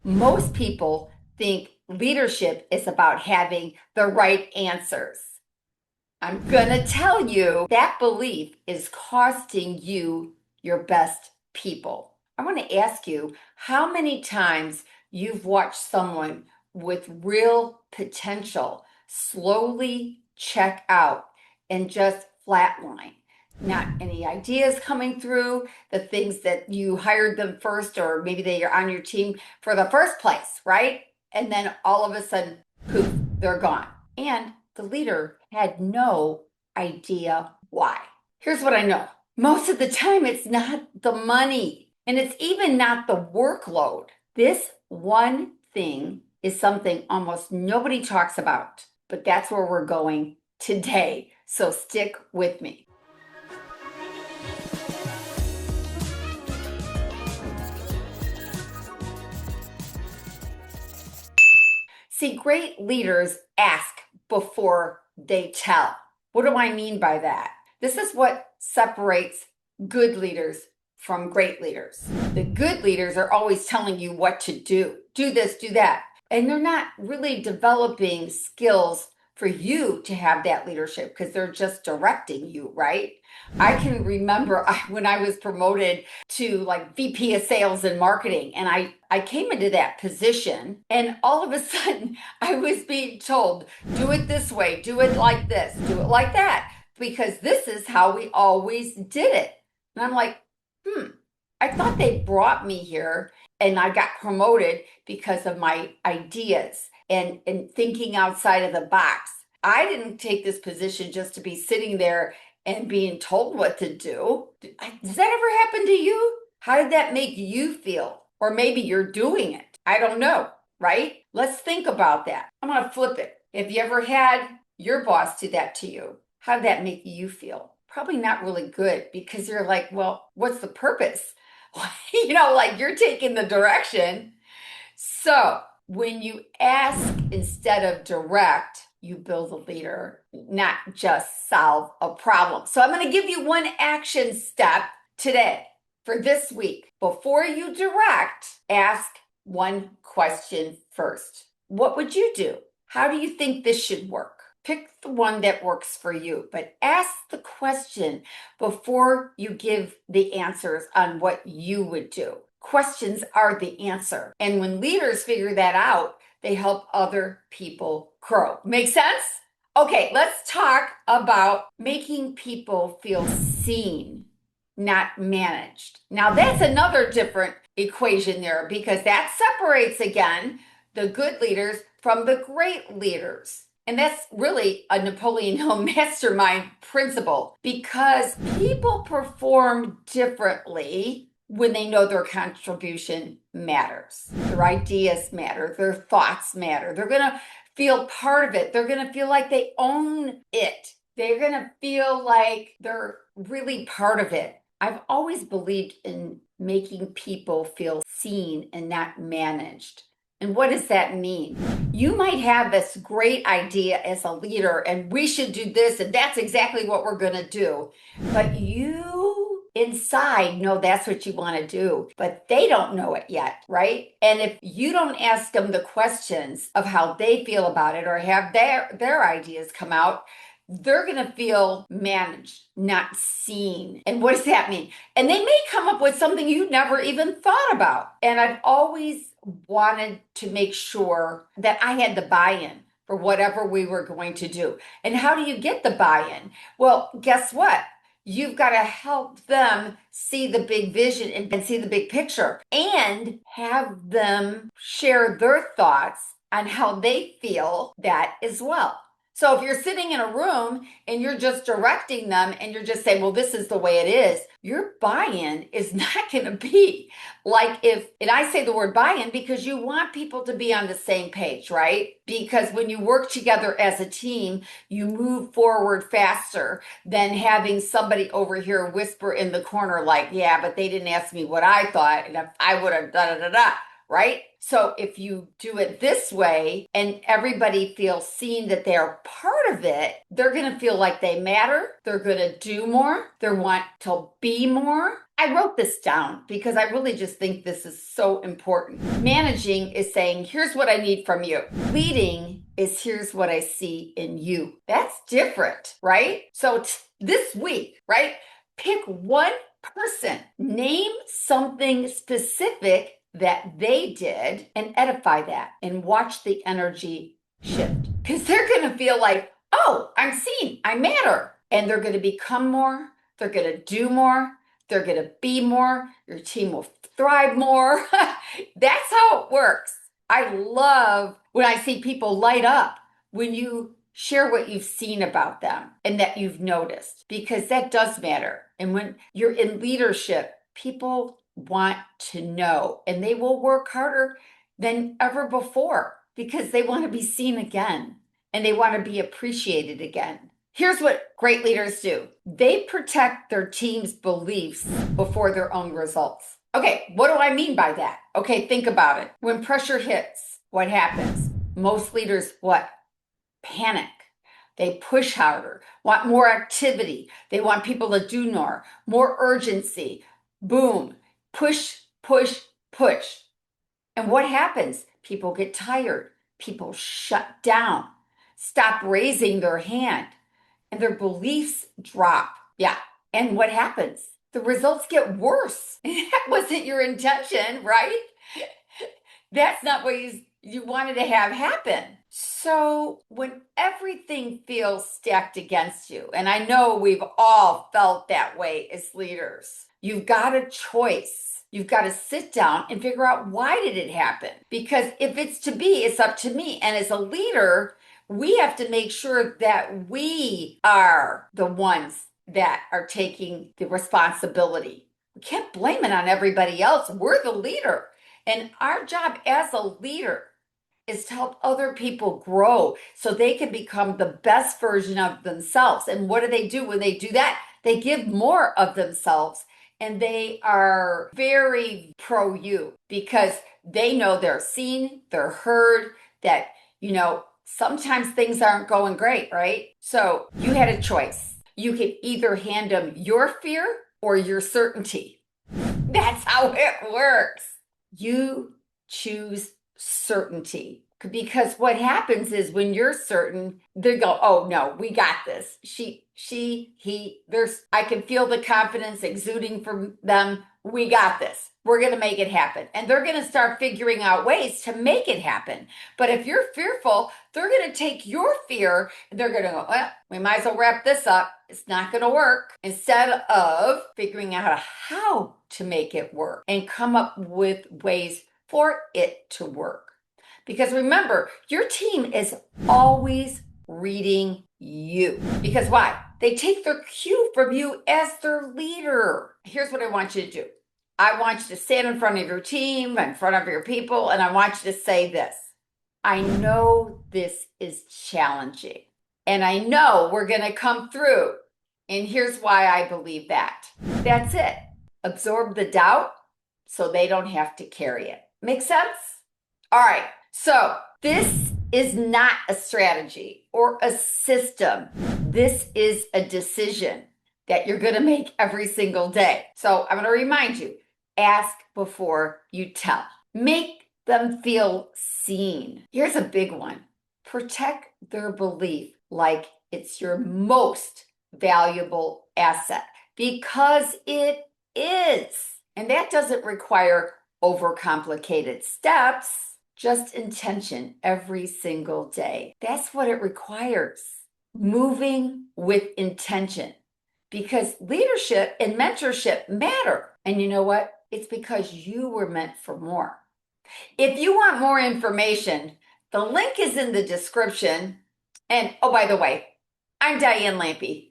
Most people think leadership is about having the right answers. I'm going to tell you that belief is costing you your best people. I want to ask you how many times you've watched someone with real potential slowly check out and just flatline. Not any ideas coming through, the things that you hired them first, or maybe they are on your team for the first place, right? And then all of a sudden, poof, they're gone. And the leader had no idea why. Here's what I know. Most of the time, it's not the money, and it's even not the workload. This one thing is something almost nobody talks about, but that's where we're going today. So stick with me. See, great leaders ask before they tell. What do I mean by that? This is what separates good leaders from great leaders. The good leaders are always telling you what to do. Do this, do that. And they're not really developing skills for you to have that leadership because they're just directing you, right? I can remember when I was promoted to like VP of sales and marketing, and I came into that position, and all of a sudden I was being told, do it this way, do it like this, do it like that, because this is how we always did it. And I'm like, I thought they brought me here and I got promoted because of my ideas and thinking outside of the box. I didn't take this position just to be sitting there and being told what to do. Does that ever happen to you? How did that make you feel? Or maybe you're doing it. I don't know, right? Let's think about that. I'm going to flip it. If you ever had your boss do that to you, how did that make you feel? Probably not really good, because you're like, well, what's the purpose? Like you're taking the direction. So when you ask instead of direct, you build a leader, not just solve a problem. So I'm going to give you one action step today for this week. Before you direct, ask one question first. What would you do? How do you think this should work? Pick the one that works for you, but ask the question before you give the answers on what you would do. Questions are the answer. And when leaders figure that out, they help other people grow. Make sense? Okay, let's talk about making people feel seen, not managed. Now, that's another different equation there, because that separates again the good leaders from the great leaders. And that's really a Napoleon Hill mastermind principle, because people perform differently when they know their contribution matters. Their ideas matter, their thoughts matter. They're going to feel part of it. They're going to feel like they own it. They're going to feel like they're really part of it. I've always believed in making people feel seen and not managed. And what does that mean? You might have this great idea as a leader, and we should do this, and that's exactly what we're going to do. But you inside know that's what you want to do, but they don't know it yet, right? And if you don't ask them the questions of how they feel about it, or have their ideas come out, they're going to feel managed, not seen. And what does that mean? And they may come up with something you never even thought about. And I've always wanted to make sure that I had the buy-in for whatever we were going to do. And how do you get the buy-in? Well, guess what? You've got to help them see the big vision and see the big picture, and have them share their thoughts on how they feel that as well. So if you're sitting in a room and you're just directing them and you're just saying, well, this is the way it is, your buy-in is not going to be like and I say the word buy-in because you want people to be on the same page, right? Because when you work together as a team, you move forward faster than having somebody over here whisper in the corner like, yeah, but they didn't ask me what I thought, and if I would have da-da-da-da. Right? So if you do it this way and everybody feels seen that they're part of it, they're going to feel like they matter. They're going to do more. They want to be more. I wrote this down because I really just think this is so important. Managing is saying, here's what I need from you. Leading is, here's what I see in you. That's different, right? So this week, right? Pick one person, name something specific that they did and edify that and watch the energy shift. Because they're going to feel like, oh, I'm seen, I matter. And they're going to become more, they're going to do more, they're going to be more, your team will thrive more. That's how it works. I love when I see people light up when you share what you've seen about them and that you've noticed, because that does matter. And when you're in leadership, people want to know and they will work harder than ever before because they want to be seen again and they want to be appreciated again. Here's what great leaders do. They protect their team's beliefs before their own results. Okay, what do I mean by that? Okay, think about it. When pressure hits, what happens? Most leaders, what? Panic. They push harder, want more activity. They want people to do more urgency. Boom, push, push, push. And what happens? People get tired. People shut down, stop raising their hand, and their beliefs drop. Yeah. And what happens? The results get worse. That wasn't your intention, right? That's not what you wanted to have happen. So when everything feels stacked against you, and I know we've all felt that way as leaders, you've got a choice. You've got to sit down and figure out, why did it happen? Because if it's to be, it's up to me. And as a leader, we have to make sure that we are the ones that are taking the responsibility. We can't blame it on everybody else. We're the leader. And our job as a leader is to help other people grow so they can become the best version of themselves. And what do when they do that? They give more of themselves and they are very pro you because they know they're seen, they're heard, that, sometimes things aren't going great, right? So you had a choice. You could either hand them your fear or your certainty. That's how it works. You choose certainty, because what happens is when you're certain, they go, oh no, we got this. I can feel the confidence exuding from them. We got this. We're going to make it happen. And they're going to start figuring out ways to make it happen. But if you're fearful, they're going to take your fear and they're going to go, well, we might as well wrap this up. It's not going to work. Instead of figuring out how to make it work and come up with ways for it to work. Because remember, your team is always reading you. Because why? They take their cue from you as their leader. Here's what I want you to do. I want you to stand in front of your team, in front of your people, and I want you to say this. I know this is challenging, and I know we're going to come through. And here's why I believe that. That's it. Absorb the doubt so they don't have to carry it. Make sense? All right. So this is not a strategy or a system. This is a decision that you're going to make every single day. So I'm going to remind you, ask before you tell. Make them feel seen. Here's a big one. Protect their belief like it's your most valuable asset, because it is. And that doesn't require overcomplicated steps, just intention every single day. That's what it requires. Moving with intention, because leadership and mentorship matter. And you know what? It's because you were meant for more. If you want more information, the link is in the description. And oh, by the way, I'm Diane Lampe.